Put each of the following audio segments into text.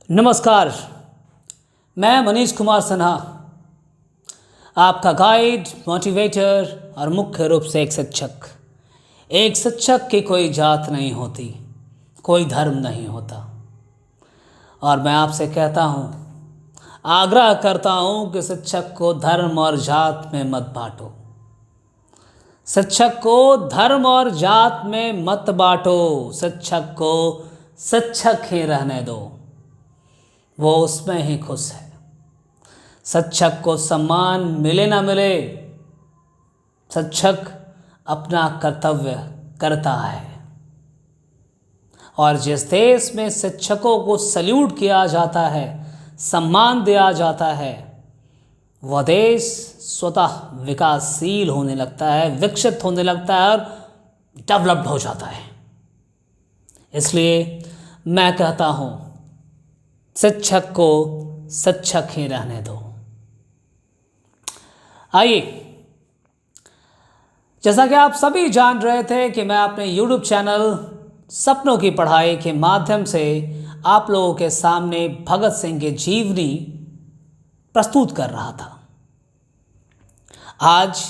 नमस्कार, मैं मनीष कुमार सिन्हा, आपका गाइड, मोटिवेटर और मुख्य रूप से एक शिक्षक। एक शिक्षक की कोई जात नहीं होती, कोई धर्म नहीं होता। और मैं आपसे कहता हूँ, आग्रह करता हूँ कि शिक्षक को धर्म और जात में मत बांटो। शिक्षक को धर्म और जात में मत बांटो। शिक्षक को शिक्षक ही रहने दो, वो उसमें ही खुश है। शिक्षक को सम्मान मिले ना मिले, शिक्षक अपना कर्तव्य करता है। और जिस देश में शिक्षकों को सल्यूट किया जाता है, सम्मान दिया जाता है, वह देश स्वतः विकासशील होने लगता है, विकसित होने लगता है और डेवलप्ड हो जाता है। इसलिए मैं कहता हूँ, शिक्षक को शिक्षक ही रहने दो। आइए, जैसा कि आप सभी जान रहे थे कि मैं अपने YouTube चैनल सपनों की पढ़ाई के माध्यम से आप लोगों के सामने भगत सिंह की जीवनी प्रस्तुत कर रहा था। आज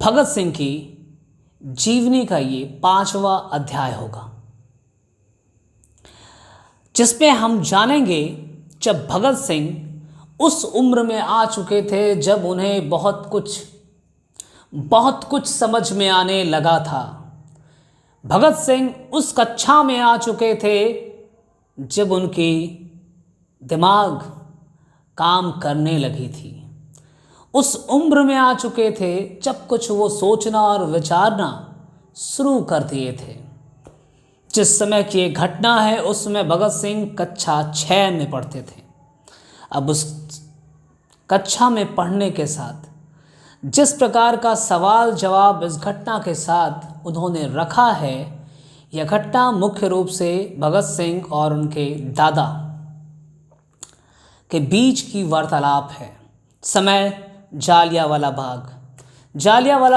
भगत सिंह की जीवनी का ये 5वां अध्याय होगा, जिसमें हम जानेंगे जब भगत सिंह उस उम्र में आ चुके थे जब उन्हें बहुत कुछ समझ में आने लगा था। भगत सिंह उस कक्षा में आ चुके थे जब उनकी दिमाग काम करने लगी थी। उस उम्र में आ चुके थे जब कुछ वो सोचना और विचारना शुरू कर दिए थे। जिस समय की एक घटना है, उसमें भगत सिंह कक्षा 6 में पढ़ते थे। अब उस कक्षा में पढ़ने के साथ जिस प्रकार का सवाल जवाब इस घटना के साथ उन्होंने रखा है, यह घटना मुख्य रूप से भगत सिंह और उनके दादा के बीच की वार्तालाप है। समय जालियांवाला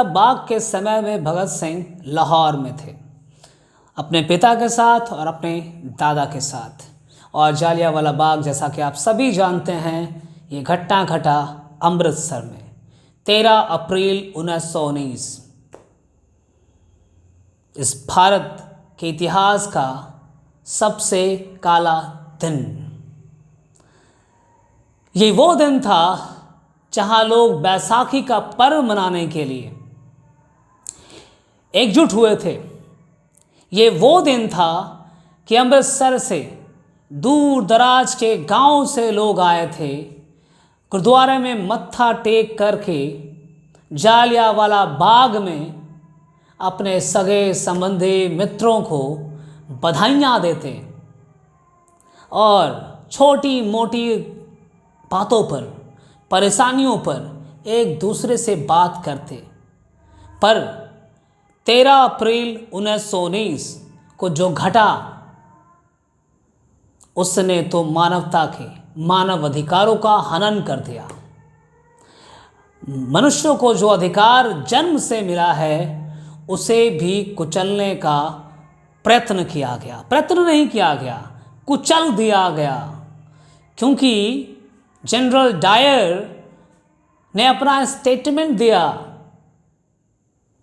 बाग के समय में भगत सिंह लाहौर में थे, अपने पिता के साथ और अपने दादा के साथ। और जालियांवाला बाग, जैसा कि आप सभी जानते हैं, ये घटना घटा अमृतसर में 13 अप्रैल 1919। इस भारत के इतिहास का सबसे काला दिन। ये वो दिन था जहां लोग बैसाखी का पर्व मनाने के लिए एकजुट हुए थे। ये वो दिन था कि अमृतसर से दूर दराज के गांव से लोग आए थे, गुरुद्वारे में मत्था टेक करके जालियांवाला बाग में अपने सगे संबंधी मित्रों को बधाइयाँ देते और छोटी मोटी बातों पर, परेशानियों पर एक दूसरे से बात करते। पर 13 अप्रैल 1919 को जो घटा, उसने तो मानवता के मानव अधिकारों का हनन कर दिया। मनुष्य को जो अधिकार जन्म से मिला है, उसे भी कुचलने का प्रयत्न किया गया। प्रयत्न नहीं किया गया, कुचल दिया गया। क्योंकि जनरल डायर ने अपना स्टेटमेंट दिया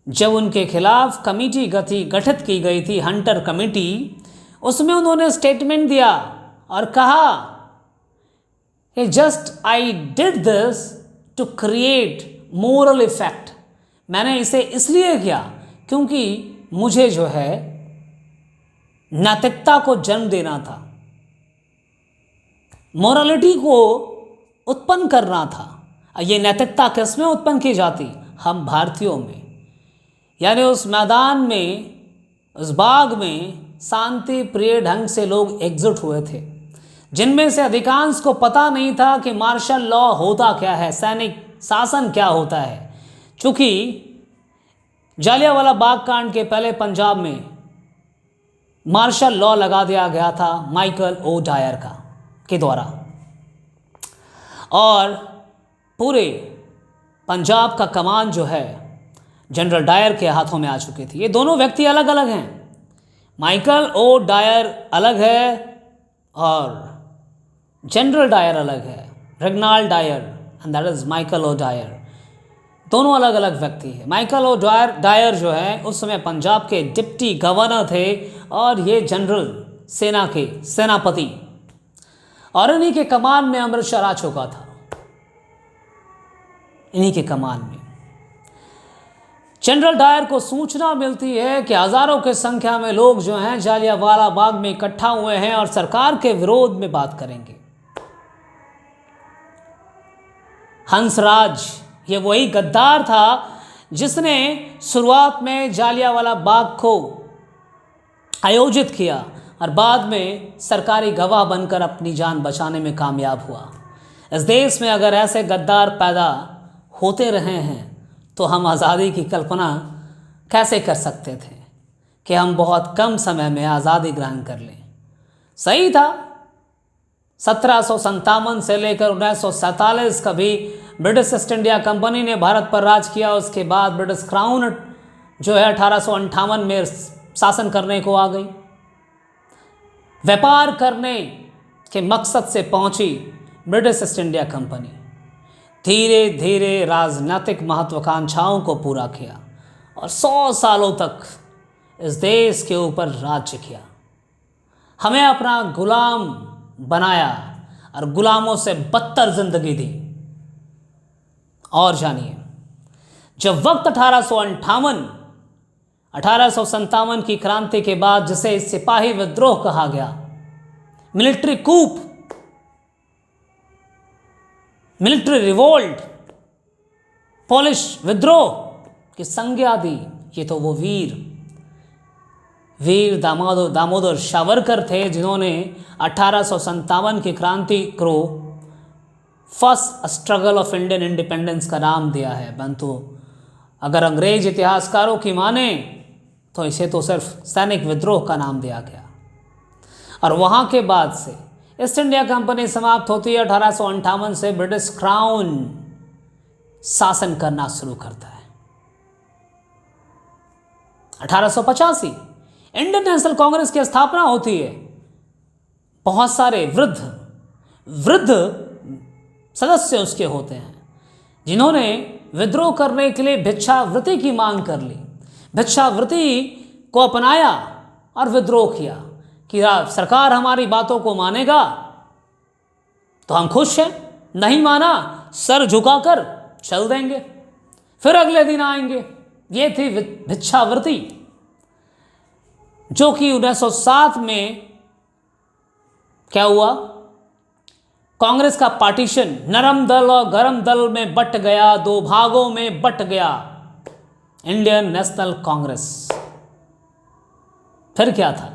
जब उनके खिलाफ कमेटी गठित की गई थी, हंटर कमेटी। उसमें उन्होंने स्टेटमेंट दिया और कहा कि just I did this to create moral effect. मैंने इसे इसलिए किया क्योंकि मुझे जो है नैतिकता को जन्म देना था, मोरालिटी को उत्पन्न करना था। ये नैतिकता किस में उत्पन्न की जाती? हम भारतीयों में। यानी उस मैदान में, उस बाग में शांति प्रिय ढंग से लोग एकजुट हुए थे, जिनमें से अधिकांश को पता नहीं था कि मार्शल लॉ होता क्या है, सैनिक शासन क्या होता है। चूँकि जालियांवाला बाग कांड के पहले पंजाब में मार्शल लॉ लगा दिया गया था माइकल ओ डायर के द्वारा, और पूरे पंजाब का कमान जो है जनरल डायर के हाथों में आ चुकी थी। ये दोनों व्यक्ति अलग अलग हैं। माइकल ओ डायर अलग है और जनरल डायर अलग है, Reginald Dyer and that is Michael O'Dwyer. दोनों अलग अलग व्यक्ति हैं। माइकल ओ डायर जो है उस समय पंजाब के डिप्टी गवर्नर थे और ये जनरल सेना के सेनापति, और इन्हीं के कमान में अमृतसर आ चुका था। इन्हीं के कमान में जनरल डायर को सूचना मिलती है कि हजारों की संख्या में लोग जो हैं जालियांवाला बाग में इकट्ठा हुए हैं और सरकार के विरोध में बात करेंगे। हंसराज ये वही गद्दार था जिसने शुरुआत में जालियांवाला बाग को आयोजित किया और बाद में सरकारी गवाह बनकर अपनी जान बचाने में कामयाब हुआ। इस देश में अगर ऐसे गद्दार पैदा होते रहे हैं तो हम आज़ादी की कल्पना कैसे कर सकते थे कि हम बहुत कम समय में आज़ादी ग्रहण कर लें। सही था, 1757 से लेकर 1947 कभी ब्रिटिश ईस्ट इंडिया कंपनी ने भारत पर राज किया। उसके बाद ब्रिटिश क्राउन जो है 1858 में शासन करने को आ गई। व्यापार करने के मकसद से पहुंची ब्रिटिश ईस्ट इंडिया कंपनी, धीरे धीरे राजनीतिक महत्वाकांक्षाओं को पूरा किया और 100 सालों तक इस देश के ऊपर राज्य किया। हमें अपना गुलाम बनाया और गुलामों से बदतर जिंदगी दी। और जानिए, जब वक्त 1857 की क्रांति के बाद, जिसे सिपाही विद्रोह कहा गया, मिलिट्री कूप, मिलिट्री रिवोल्ट, पोलिश विद्रोह की संज्ञा दी, ये तो वो वीर दामोदर सावरकर थे जिन्होंने 1857 की क्रांति को first struggle of Indian independence का नाम दिया है। परंतु अगर अंग्रेज इतिहासकारों की माने तो इसे तो सिर्फ सैनिक विद्रोह का नाम दिया गया। और वहाँ के बाद से ईस्ट इंडिया कंपनी समाप्त होती है। 1858 से ब्रिटिश क्राउन शासन करना शुरू करता है। 1885 इंडियन नेशनल कांग्रेस की स्थापना होती है। बहुत सारे वृद्ध सदस्य उसके होते हैं जिन्होंने विद्रोह करने के लिए भिक्षावृत्ति की मांग कर ली, भिक्षावृत्ति को अपनाया और विद्रोह किया कि सरकार हमारी बातों को मानेगा तो हम खुश हैं, नहीं माना सर झुकाकर चल देंगे, फिर अगले दिन आएंगे। ये थी भिक्षावृत्ति, जो कि 1907 में क्या हुआ, कांग्रेस का पार्टीशन नरम दल और गरम दल में बट गया, दो भागों में बट गया इंडियन नेशनल कांग्रेस। फिर क्या था,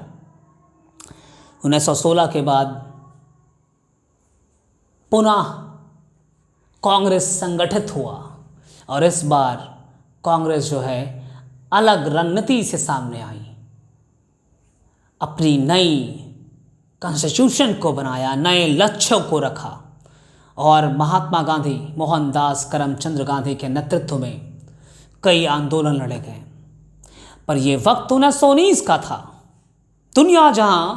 1916 के बाद पुनः कांग्रेस संगठित हुआ और इस बार कांग्रेस जो है अलग रणनीति से सामने आई। अपनी नई कॉन्स्टिट्यूशन को बनाया, नए लक्ष्यों को रखा और महात्मा गांधी, मोहनदास करमचंद गांधी के नेतृत्व में कई आंदोलन लड़े गए। पर यह वक्त 1919 का था। दुनिया जहां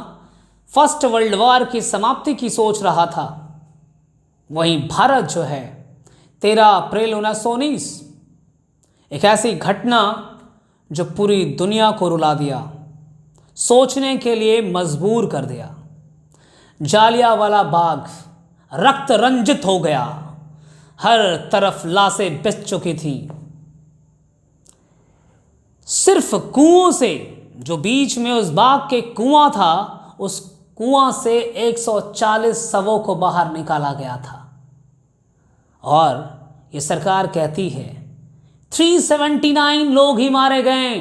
फर्स्ट वर्ल्ड वॉर की समाप्ति की सोच रहा था, वहीं भारत जो है 13 अप्रैल 1919 एक ऐसी घटना जो पूरी दुनिया को रुला दिया, सोचने के लिए मजबूर कर दिया। जालियांवाला बाग रक्त रंजित हो गया, हर तरफ लाशें बिछ चुकी थी। सिर्फ कुओं से, जो बीच में उस बाग के कुआं था, उस कुआं से 140 शवों को बाहर निकाला गया था। और ये सरकार कहती है 379 लोग ही मारे गए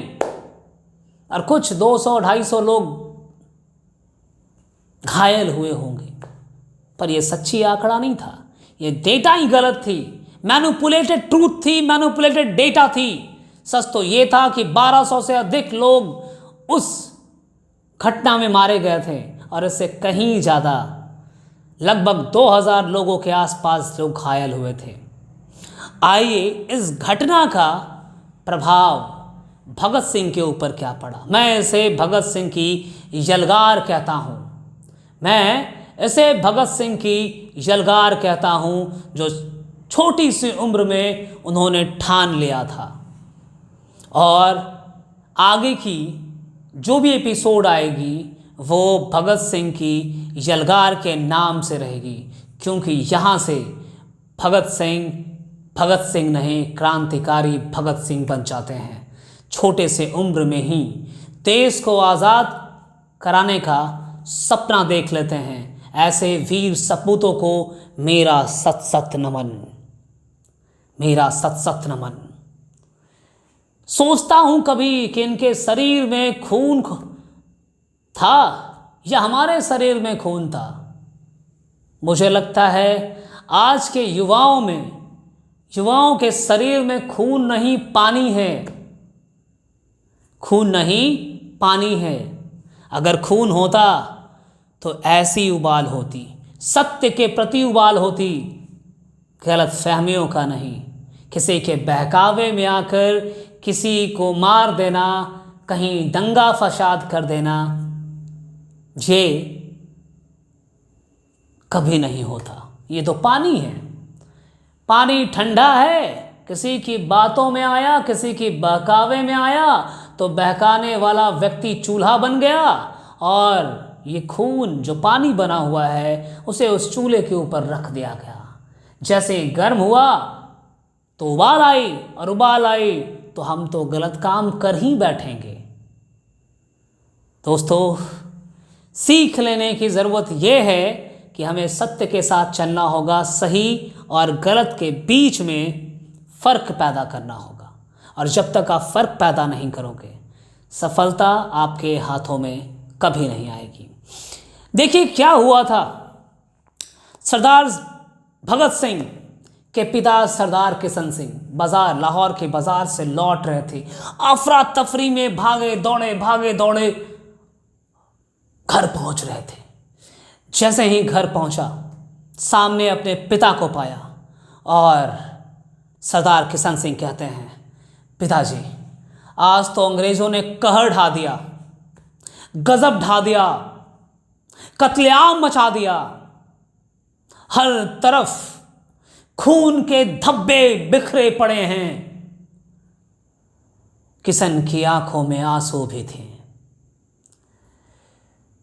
और कुछ 200-250 लोग घायल हुए होंगे। पर यह सच्ची आंकड़ा नहीं था, यह डेटा ही गलत थी, मैनिपुलेटेड ट्रूथ थी, मैनिपुलेटेड डेटा थी। सच तो यह था कि 1200 से अधिक लोग उस घटना में मारे गए थे और इससे कहीं ज़्यादा लगभग 2000 लोगों के आसपास लोग घायल हुए थे। आइए इस घटना का प्रभाव भगत सिंह के ऊपर क्या पड़ा। मैं इसे भगत सिंह की यलगार कहता हूँ। मैं इसे भगत सिंह की यलगार कहता हूँ, जो छोटी सी उम्र में उन्होंने ठान लिया था। और आगे की जो भी एपिसोड आएगी वो भगत सिंह की यलगार के नाम से रहेगी, क्योंकि यहाँ से भगत सिंह नहीं, क्रांतिकारी भगत सिंह बन जाते हैं। छोटे से उम्र में ही देश को आज़ाद कराने का सपना देख लेते हैं। ऐसे वीर सपूतों को मेरा सत सत नमन, मेरा सत सत नमन। सोचता हूँ कभी कि इनके शरीर में खून था या हमारे शरीर में खून था। मुझे लगता है आज के युवाओं के शरीर में खून नहीं पानी है, खून नहीं पानी है। अगर खून होता तो ऐसी उबाल होती, सत्य के प्रति उबाल होती, गलत फहमियों का नहीं। किसी के बहकावे में आकर किसी को मार देना, कहीं दंगा फसाद कर देना, ये कभी नहीं होता। ये तो पानी है, पानी ठंडा है। किसी की बातों में आया, किसी की बहकावे में आया तो बहकाने वाला व्यक्ति चूल्हा बन गया, और ये खून जो पानी बना हुआ है उसे उस चूल्हे के ऊपर रख दिया गया। जैसे गर्म हुआ तो उबाल आई, और उबाल आई तो हम तो गलत काम कर ही बैठेंगे। दोस्तों, सीख लेने की ज़रूरत यह है कि हमें सत्य के साथ चलना होगा, सही और गलत के बीच में फ़र्क पैदा करना होगा। और जब तक आप फ़र्क पैदा नहीं करोगे, सफलता आपके हाथों में कभी नहीं आएगी। देखिए क्या हुआ था। सरदार भगत सिंह के पिता सरदार किशन सिंह लाहौर के बाजार से लौट रहे थे। अफरा तफरी में भागे दौड़े घर पहुंच रहे थे। जैसे ही घर पहुंचा, सामने अपने पिता को पाया, और सरदार किशन सिंह कहते हैं, पिताजी, आज तो अंग्रेजों ने कहर ढा दिया, गजब ढा दिया, कत्लेआम मचा दिया। हर तरफ खून के धब्बे बिखरे पड़े हैं। किशन की आंखों में आंसू भी थे।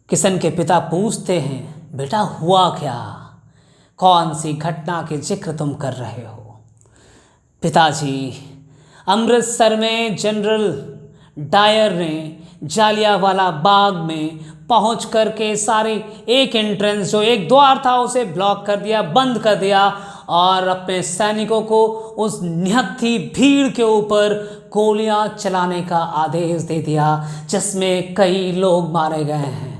किशन के पिता पूछते हैं, बेटा हुआ क्या? कौन सी घटना के जिक्र तुम कर रहे हो? पिताजी, अमृतसर में जनरल डायर ने जालियांवाला बाग में पहुंच कर के सारी एक एंट्रेंस, जो एक द्वार था, उसे ब्लॉक कर दिया, बंद कर दिया, और अपने सैनिकों को उस निहत्थी भीड़ के ऊपर गोलियां चलाने का आदेश दे दिया, जिसमें कई लोग मारे गए हैं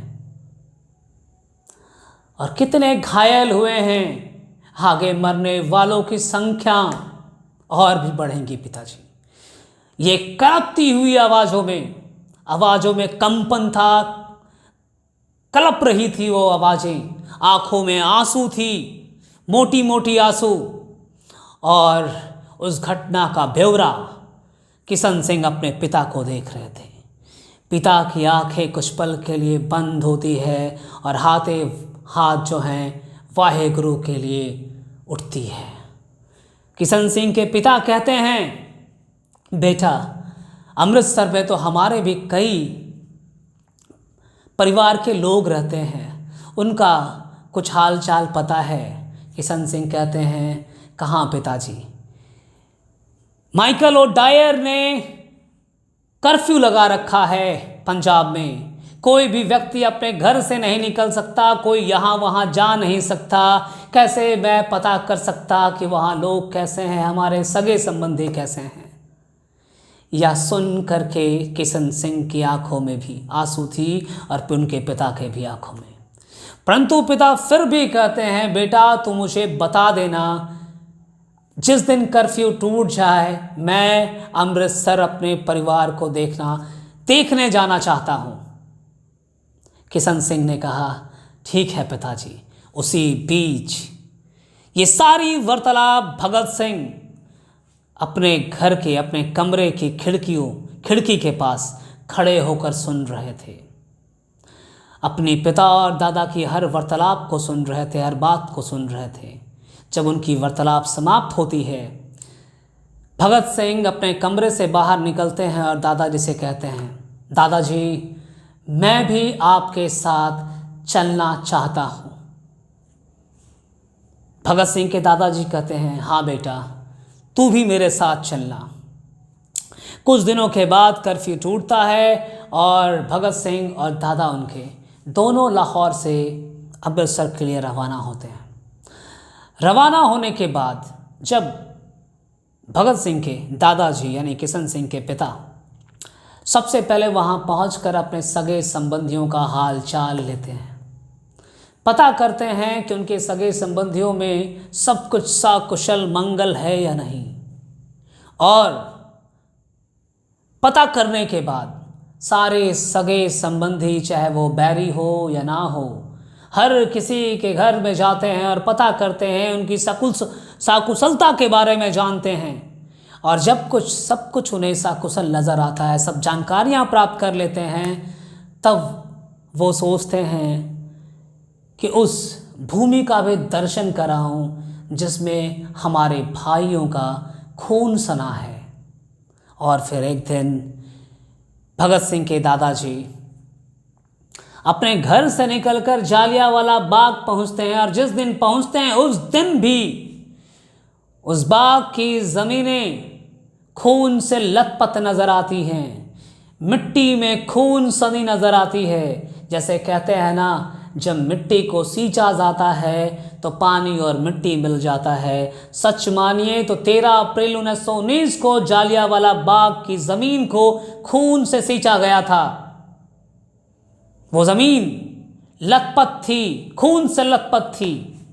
और कितने घायल हुए हैं। आगे मरने वालों की संख्या और भी बढ़ेंगी पिताजी। ये कड़कती हुई आवाज़ों में कंपन था, कलप रही थी वो आवाज़ें, आंखों में आंसू थी, मोटी मोटी आंसू। और उस घटना का ब्यौरा किशन सिंह अपने पिता को देख रहे थे। पिता की आंखें कुछ पल के लिए बंद होती है और हाथ जो हैं वाहे गुरु के लिए उठती है। किशन सिंह के पिता कहते हैं, बेटा, अमृतसर में तो हमारे भी कई परिवार के लोग रहते हैं, उनका कुछ हाल चाल पता है? किशन सिंह कहते हैं, कहाँ पिताजी? माइकल ओडायर ने कर्फ्यू लगा रखा है पंजाब में। कोई भी व्यक्ति अपने घर से नहीं निकल सकता, कोई यहाँ वहाँ जा नहीं सकता। कैसे मैं पता कर सकता कि वहाँ लोग कैसे हैं, हमारे सगे संबंधी कैसे हैं? यह सुन करके किशन सिंह की आंखों में भी आंसू थी और उनके पिता के भी आंखों में। परंतु पिता फिर भी कहते हैं, बेटा तू मुझे बता देना, जिस दिन कर्फ्यू टूट जाए मैं अमृतसर अपने परिवार को देखने जाना चाहता हूँ। किशन सिंह ने कहा, ठीक है पिताजी। उसी बीच ये सारी वार्तालाप भगत सिंह अपने घर के, अपने कमरे की खिड़की के पास खड़े होकर सुन रहे थे। अपने पिता और दादा की हर वार्तालाप को सुन रहे थे, हर बात को सुन रहे थे। जब उनकी वार्तालाप समाप्त होती है, भगत सिंह अपने कमरे से बाहर निकलते हैं और दादाजी से कहते हैं, दादाजी मैं भी आपके साथ चलना चाहता हूँ। भगत सिंह के दादाजी कहते हैं, हाँ बेटा तू भी मेरे साथ चलना। कुछ दिनों के बाद कर्फ्यू टूटता है और भगत सिंह और दादा उनके दोनों लाहौर से अमृतसर के लिए रवाना होते हैं। रवाना होने के बाद जब भगत सिंह के दादाजी यानी किशन सिंह के पिता सबसे पहले वहाँ पहुंचकर अपने सगे संबंधियों का हाल चाल लेते हैं, पता करते हैं कि उनके सगे संबंधियों में सब कुछ सकुशल मंगल है या नहीं, और पता करने के बाद सारे सगे संबंधी चाहे वो बैरी हो या ना हो, हर किसी के घर में जाते हैं और पता करते हैं, उनकी सकुशलता के बारे में जानते हैं। और जब सब कुछ उन्हें सकुशल नज़र आता है, सब जानकारियाँ प्राप्त कर लेते हैं, तब वो सोचते हैं कि उस भूमि का भी दर्शन कराऊं जिसमें हमारे भाइयों का खून सना है। और फिर एक दिन भगत सिंह के दादाजी अपने घर से निकलकर जालियांवाला बाग पहुंचते हैं, और जिस दिन पहुंचते हैं उस दिन भी उस बाग की ज़मीनें खून से लथपथ नज़र आती हैं, मिट्टी में खून सनी नज़र आती है। जैसे कहते हैं ना, जब मिट्टी को सींचा जाता है तो पानी और मिट्टी मिल जाता है। सच मानिए तो 13 अप्रैल 1919 को जालियांवाला बाग की ज़मीन को खून से सींचा गया था। वो ज़मीन लथपथ थी, खून से लथपथ थी।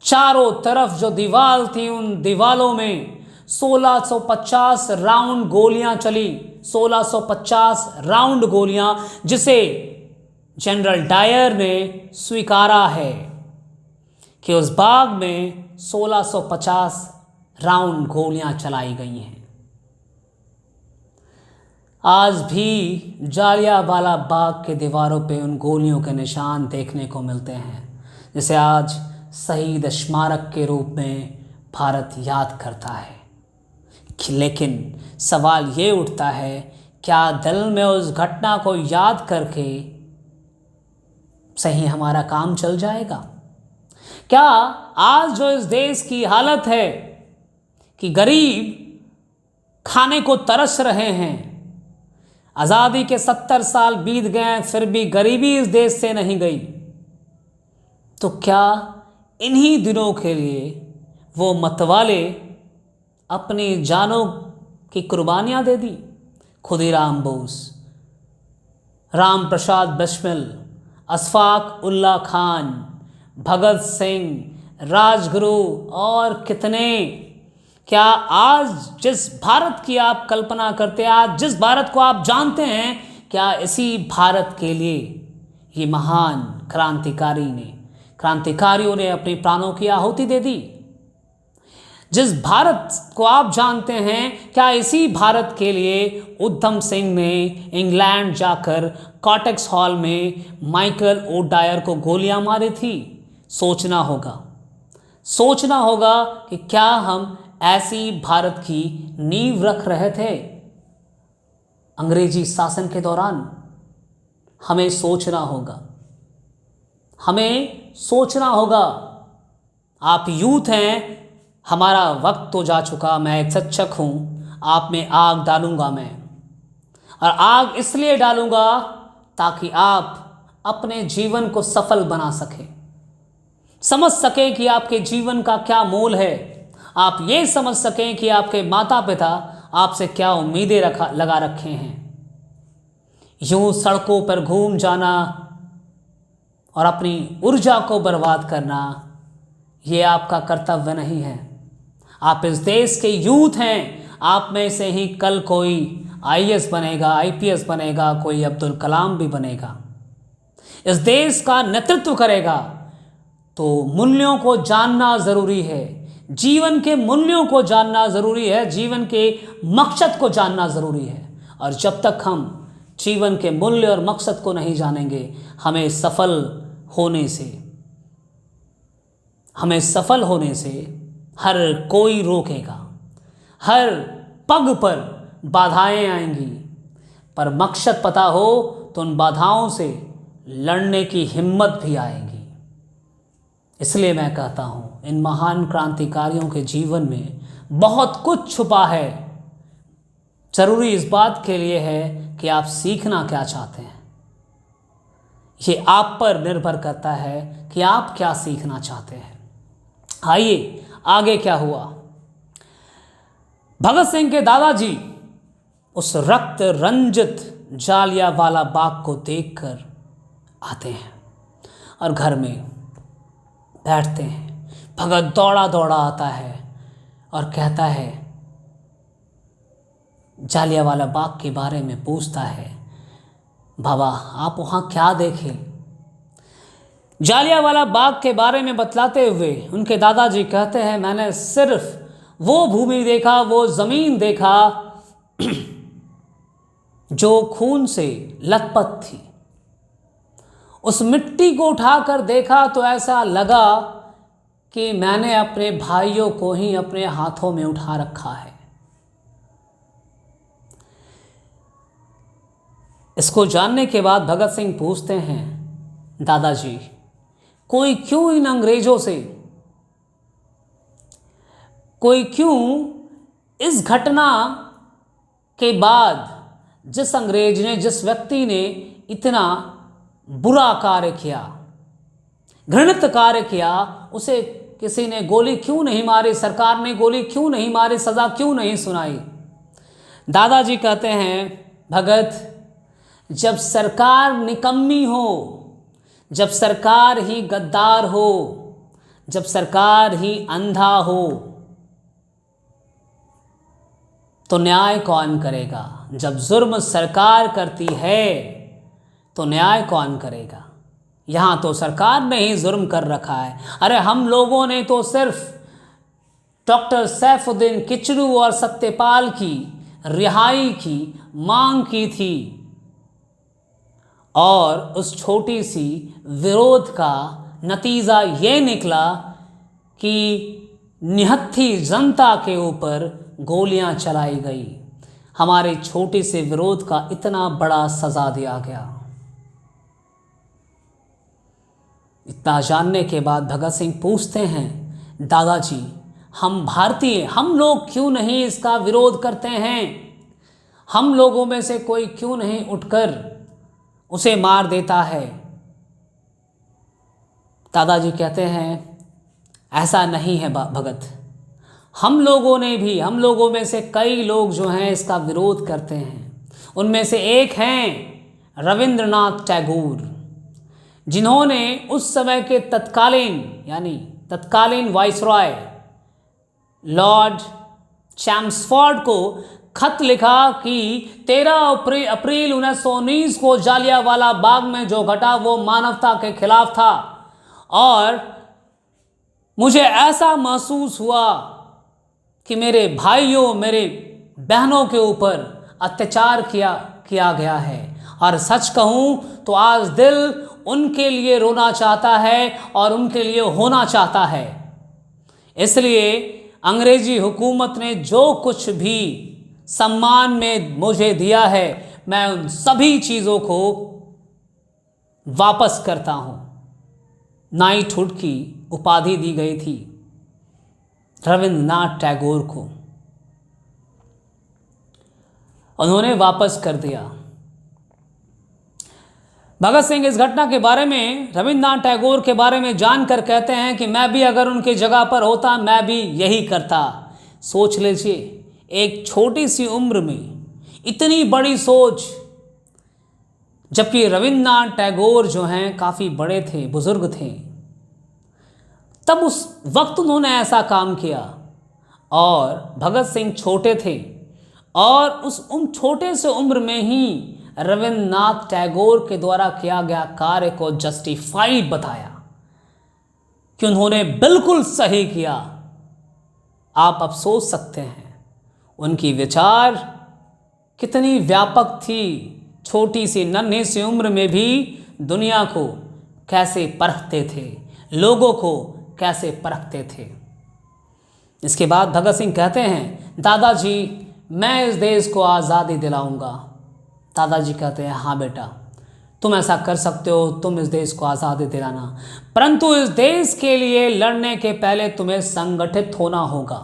चारों तरफ जो दीवार थी, उन दीवारों में 1650 राउंड गोलियां चली, 1650 राउंड गोलियां, जिसे जनरल डायर ने स्वीकारा है कि उस बाग में 1650 राउंड गोलियां चलाई गई हैं। आज भी जालियांवाला बाग के दीवारों पे उन गोलियों के निशान देखने को मिलते हैं, जिसे आज शहीद स्मारक के रूप में भारत याद करता है। लेकिन सवाल ये उठता है, क्या दिल में उस घटना को याद करके सही हमारा काम चल जाएगा? क्या आज जो इस देश की हालत है कि गरीब खाने को तरस रहे हैं, आज़ादी के 70 साल बीत गए फिर भी गरीबी इस देश से नहीं गई, तो क्या इन्हीं दिनों के लिए वो मतवाले अपनी जानों की कुर्बानियाँ दे दी? खुदीराम बोस, राम प्रसाद बिस्मिल, अशफाक उल्ला खान, भगत सिंह, राजगुरु और कितने। क्या आज जिस भारत की आप कल्पना करते हैं, आज जिस भारत को आप जानते हैं, क्या इसी भारत के लिए ये महान क्रांतिकारियों ने अपने प्राणों की आहुति दे दी? जिस भारत को आप जानते हैं, क्या इसी भारत के लिए उधम सिंह ने इंग्लैंड जाकर कॉटेक्स हॉल में माइकल ओ डायर को गोलियां मारी थी? सोचना होगा कि क्या हम ऐसी भारत की नींव रख रहे थे अंग्रेजी शासन के दौरान? हमें सोचना होगा। आप यूथ हैं, हमारा वक्त तो जा चुका, मैं एक शिक्षक हूँ, आप में आग डालूँगा मैं, और आग इसलिए डालूँगा ताकि आप अपने जीवन को सफल बना सकें, समझ सकें कि आपके जीवन का क्या मोल है, आप ये समझ सकें कि आपके माता पिता आपसे क्या उम्मीदें लगा रखे हैं। यूँ सड़कों पर घूम जाना और अपनी ऊर्जा को बर्बाद करना, ये आपका कर्तव्य नहीं है। आप इस देश के यूथ हैं, आप में से ही कल कोई आईएएस बनेगा, आईपीएस बनेगा, कोई अब्दुल कलाम भी बनेगा, इस देश का नेतृत्व करेगा। तो मूल्यों को जानना ज़रूरी है, जीवन के मूल्यों को जानना ज़रूरी है, जीवन के मकसद को जानना ज़रूरी है। और जब तक हम जीवन के मूल्य और मकसद को नहीं जानेंगे, हमें सफल होने से हर कोई रोकेगा, हर पग पर बाधाएं आएंगी, पर मकसद पता हो तो उन बाधाओं से लड़ने की हिम्मत भी आएगी। इसलिए मैं कहता हूँ इन महान क्रांतिकारियों के जीवन में बहुत कुछ छुपा है। जरूरी इस बात के लिए है कि आप सीखना क्या चाहते हैं। ये आप पर निर्भर करता है कि आप क्या सीखना चाहते हैं। आइए आगे क्या हुआ। भगत सिंह के दादाजी उस रक्त रंजित जालियांवाला बाग को देखकर आते हैं और घर में बैठते हैं। भगत दौड़ा दौड़ा आता है और कहता है, जालियांवाला बाग के बारे में पूछता है, बाबा आप वहाँ क्या देखे? जालियांवाला बाग के बारे में बतलाते हुए उनके दादाजी कहते हैं, मैंने सिर्फ वो भूमि देखा, वो ज़मीन देखा जो खून से लथपथ थी। उस मिट्टी को उठाकर देखा तो ऐसा लगा कि मैंने अपने भाइयों को ही अपने हाथों में उठा रखा है। इसको जानने के बाद भगत सिंह पूछते हैं, दादाजी कोई क्यों इन अंग्रेजों से, कोई क्यों इस घटना के बाद जिस अंग्रेज ने, जिस व्यक्ति ने इतना बुरा कार्य किया, घृणित कार्य किया, उसे किसी ने गोली क्यों नहीं मारी, सरकार ने गोली क्यों नहीं मारी, सज़ा क्यों नहीं सुनाई? दादाजी कहते हैं, भगत जब सरकार निकम्मी हो, जब सरकार ही गद्दार हो, जब सरकार ही अंधा हो, तो न्याय कौन करेगा? जब जुर्म सरकार करती है तो न्याय कौन करेगा? यहाँ तो सरकार ने ही जुर्म कर रखा है। अरे हम लोगों ने तो सिर्फ डॉक्टर सैफुद्दीन किचलू और सत्यपाल की रिहाई की मांग की थी और उस छोटी सी विरोध का नतीजा ये निकला कि निहत्थी जनता के ऊपर गोलियां चलाई गई। हमारे छोटे से विरोध का इतना बड़ा सजा दिया गया। इतना जानने के बाद भगत सिंह पूछते हैं, दादाजी हम भारतीय, हम लोग क्यों नहीं इसका विरोध करते हैं? हम लोगों में से कोई क्यों नहीं उठकर उसे मार देता है? दादाजी कहते हैं, ऐसा नहीं है भगत, हम लोगों में से कई लोग जो हैं इसका विरोध करते हैं। उनमें से एक हैं रविंद्रनाथ टैगोर, जिन्होंने उस समय के तत्कालीन वाइसरॉय लॉर्ड चैम्सफोर्ड को खत लिखा कि 13 अप्रैल 1919 को जालियांवाला बाग में जो घटा वो मानवता के खिलाफ था और मुझे ऐसा महसूस हुआ कि मेरे भाइयों, मेरे बहनों के ऊपर अत्याचार किया गया है और सच कहूँ तो आज दिल उनके लिए रोना चाहता है और उनके लिए होना चाहता है। इसलिए अंग्रेजी हुकूमत ने जो कुछ भी सम्मान में मुझे दिया है, मैं उन सभी चीज़ों को वापस करता हूँ। नाइटहुड की उपाधि दी गई थी रविंद्रनाथ टैगोर को, उन्होंने वापस कर दिया। भगत सिंह इस घटना के बारे में, रविंद्रनाथ टैगोर के बारे में जानकर कहते हैं कि मैं भी अगर उनकी जगह पर होता मैं भी यही करता। सोच लीजिए, एक छोटी सी उम्र में इतनी बड़ी सोच, जबकि रविंद्रनाथ टैगोर जो हैं काफ़ी बड़े थे, बुजुर्ग थे, तब उस वक्त उन्होंने ऐसा काम किया और भगत सिंह छोटे थे और उस छोटे से उम्र में ही रविंद्रनाथ टैगोर के द्वारा किया गया कार्य को जस्टिफाइड बताया कि उन्होंने बिल्कुल सही किया। आप अब सोच सकते हैं उनकी विचार कितनी व्यापक थी। छोटी सी नन्ही सी उम्र में भी दुनिया को कैसे परखते थे, लोगों को कैसे परखते थे। इसके बाद भगत सिंह कहते हैं, दादाजी मैं इस देश को आज़ादी दिलाऊंगा। दादाजी कहते हैं, हाँ बेटा तुम ऐसा कर सकते हो, तुम इस देश को आज़ादी दिलाना, परंतु इस देश के लिए लड़ने के पहले तुम्हें संगठित होना होगा।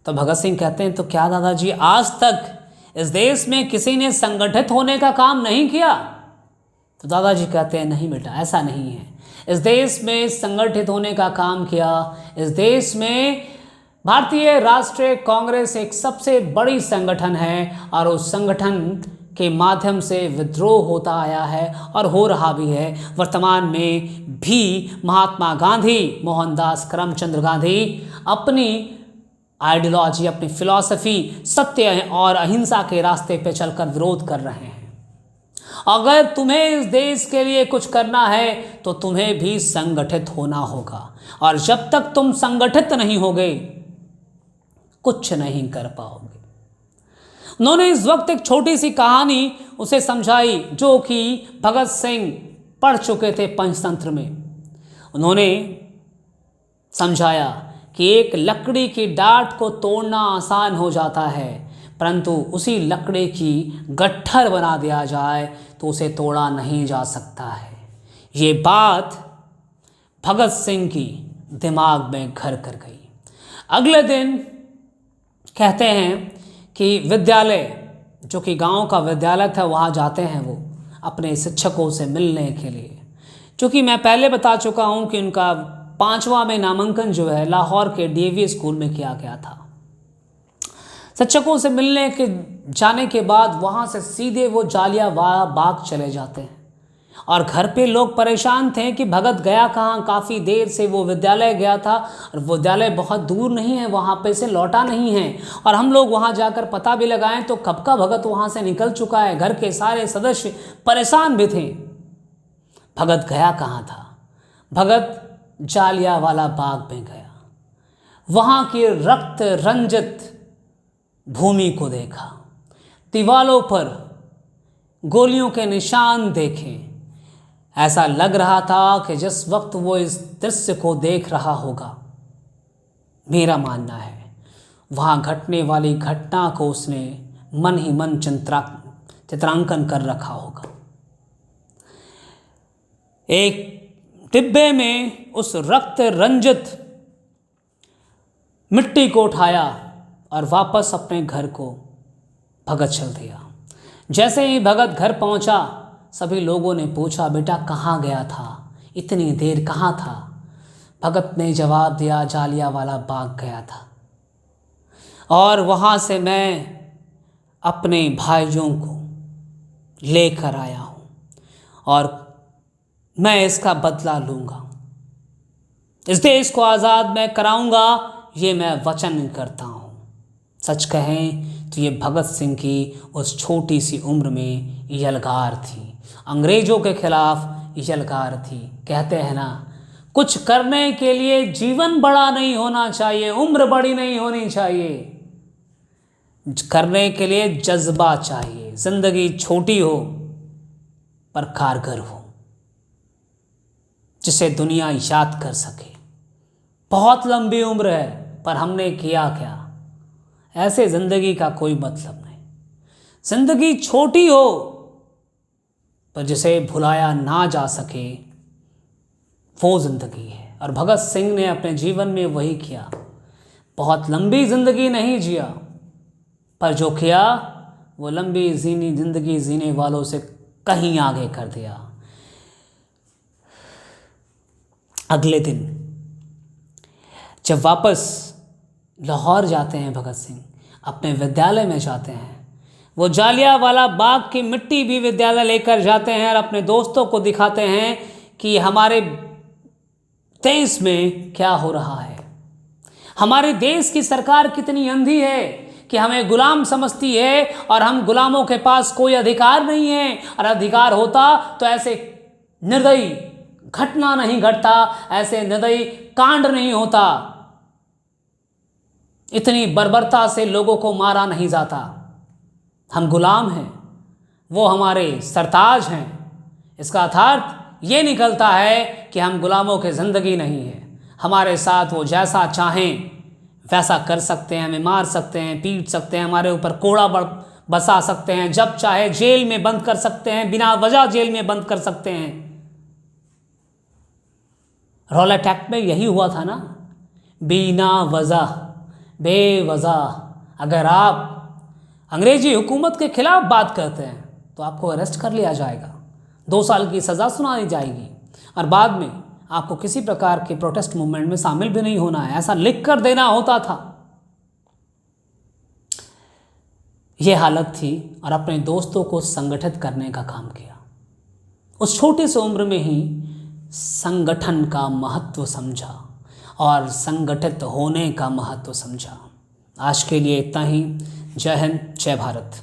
तो भगत सिंह कहते हैं, तो क्या दादाजी आज तक इस देश में किसी ने संगठित होने का काम नहीं किया? तो दादाजी कहते हैं, नहीं बेटा ऐसा नहीं है, इस देश में संगठित होने का काम किया। इस देश में भारतीय राष्ट्रीय कांग्रेस एक सबसे बड़ी संगठन है और उस संगठन के माध्यम से विद्रोह होता आया है और हो रहा भी है। वर्तमान में भी महात्मा गांधी, मोहनदास करमचंद गांधी अपनी आइडियोलॉजी, अपनी फिलॉसफी सत्य और अहिंसा के रास्ते पे चलकर विरोध कर रहे हैं। अगर तुम्हें इस देश के लिए कुछ करना है तो तुम्हें भी संगठित होना होगा, और जब तक तुम संगठित नहीं होगे कुछ नहीं कर पाओगे। उन्होंने इस वक्त एक छोटी सी कहानी उसे समझाई जो कि भगत सिंह पढ़ चुके थे पंचतंत्र में। उन्होंने समझाया कि एक लकड़ी की डांट को तोड़ना आसान हो जाता है, परंतु उसी लकड़ी की गट्ठर बना दिया जाए तो उसे तोड़ा नहीं जा सकता है। ये बात भगत सिंह की दिमाग में घर कर गई। अगले दिन कहते हैं कि विद्यालय, जो कि गांव का विद्यालय था, वहाँ जाते हैं वो अपने शिक्षकों से मिलने के लिए। क्योंकि मैं पहले बता चुका हूँ कि उनका 5वां में नामांकन जो है लाहौर के डीएवी स्कूल में किया गया था। शिक्षकों से मिलने के जाने के बाद वहाँ से सीधे वो जालियांवाला बाग चले जाते हैं और घर पे लोग परेशान थे कि भगत गया कहाँ। काफ़ी देर से वो विद्यालय गया था और विद्यालय बहुत दूर नहीं है, वहाँ पे से लौटा नहीं है, और हम लोग वहाँ जाकर पता भी लगाएं तो कब का भगत वहाँ से निकल चुका है। घर के सारे सदस्य परेशान भी थे, भगत गया कहाँ था। भगत जालियांवाला बाग में गया, वहाँ की रक्त रंजित भूमि को देखा, दीवालों पर गोलियों के निशान देखे। ऐसा लग रहा था कि जिस वक्त वो इस दृश्य को देख रहा होगा, मेरा मानना है वहाँ घटने वाली घटना को उसने मन ही मन चित्रांकन कर रखा होगा। एक डिब्बे में उस रक्त रंजित मिट्टी को उठाया और वापस अपने घर को भगत चल दिया। जैसे ही भगत घर पहुंचा, सभी लोगों ने पूछा, बेटा कहाँ गया था, इतनी देर कहाँ था? भगत ने जवाब दिया, जालियांवाला बाग गया था और वहाँ से मैं अपने भाइयों को लेकर आया हूँ और मैं इसका बदला लूँगा। इस देश को आज़ाद मैं कराऊँगा, ये मैं वचन करता हूँ। सच कहें तो ये भगत सिंह की उस छोटी सी उम्र में यलगार थी, अंग्रेज़ों के खिलाफ यलगार थी। कहते हैं ना, कुछ करने के लिए जीवन बड़ा नहीं होना चाहिए, उम्र बड़ी नहीं होनी चाहिए, करने के लिए जज्बा चाहिए। ज़िंदगी छोटी हो पर कारगर हो, जिसे दुनिया याद कर सके। बहुत लंबी उम्र है पर हमने किया क्या? ऐसे ज़िंदगी का कोई मतलब नहीं। ज़िंदगी छोटी हो पर जिसे भुलाया ना जा सके, वो ज़िंदगी है। और भगत सिंह ने अपने जीवन में वही किया। बहुत लंबी ज़िंदगी नहीं जिया, पर जो किया वो लंबी ज़िंदगी जीने वालों से कहीं आगे कर दिया। अगले दिन जब वापस लाहौर जाते हैं भगत सिंह, अपने विद्यालय में जाते हैं, वो जालियांवाला बाग की मिट्टी भी विद्यालय लेकर जाते हैं और अपने दोस्तों को दिखाते हैं कि हमारे देश में क्या हो रहा है। हमारे देश की सरकार कितनी अंधी है कि हमें गुलाम समझती है और हम गुलामों के पास कोई अधिकार नहीं है, और अधिकार होता तो ऐसे निर्दयी घटना नहीं घटता, ऐसे निर्दयी कांड नहीं होता, इतनी बर्बरता से लोगों को मारा नहीं जाता। हम गुलाम हैं, वो हमारे सरताज हैं, इसका अर्थात ये निकलता है कि हम गुलामों की ज़िंदगी नहीं है, हमारे साथ वो जैसा चाहें वैसा कर सकते हैं, हमें मार सकते हैं, पीट सकते हैं, हमारे ऊपर कोड़ा बसा सकते हैं, जब चाहे जेल में बंद कर सकते हैं, बिना वजह जेल में बंद कर सकते हैं। रॉलेट एक्ट में यही हुआ था ना, बिना वजह, बेवजह अगर आप अंग्रेजी हुकूमत के खिलाफ बात करते हैं तो आपको अरेस्ट कर लिया जाएगा, 2 साल की सज़ा सुनाई जाएगी और बाद में आपको किसी प्रकार के प्रोटेस्ट मूवमेंट में शामिल भी नहीं होना है, ऐसा लिख कर देना होता था। यह हालत थी और अपने दोस्तों को संगठित करने का काम किया। उस छोटी सी उम्र में ही संगठन का महत्व समझा और संगठित होने का महत्व समझा। आज के लिए इतना ही। जय हिंद, जय भारत।